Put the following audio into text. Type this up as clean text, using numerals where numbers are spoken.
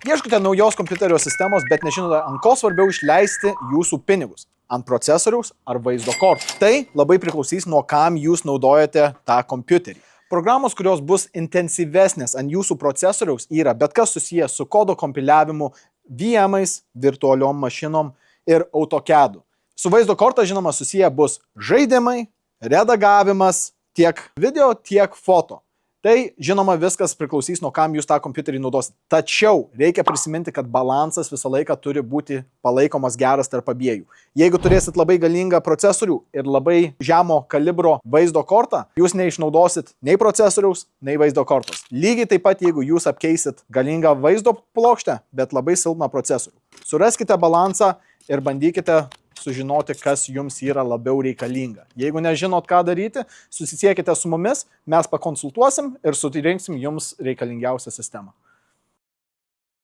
Ieškote naujos kompiuterio sistemos, bet nežinote, ant ko svarbiau išleisti jūsų pinigus – ant procesoriaus ar vaizdo kortų. Tai labai priklausys nuo kam jūs naudojate tą kompiuterį. Programos, kurios bus intensyvesnės ant jūsų procesoriaus, yra bet kas susijęs su kodo kompiliavimu, VM-ais, virtualiom mašinom ir AutoCAD-u. Su vaizdo korta, žinoma, susiję bus žaidimai, redagavimas, tiek video, tiek foto. Tai, žinoma, viskas priklausys nuo kam jūs tą kompiuterį naudosit. Tačiau reikia prisiminti, kad balansas visą laiką turi būti palaikomas geras tarp abiejų. Jeigu turėsit labai galingą procesorių ir labai žemo kalibro vaizdo kortą, jūs neišnaudosit nei procesoriaus, nei vaizdo kortos. Lygiai taip pat, jeigu jūs apkeisit galingą vaizdo plokštę, bet labai silpną procesorių. Suraskite balansą ir bandykite sužinoti, kas jums yra labiau reikalinga. Jeigu nežinot, ką daryti, susisiekite su mumis, mes pakonsultuosim ir surinksim jums reikalingiausią sistemą.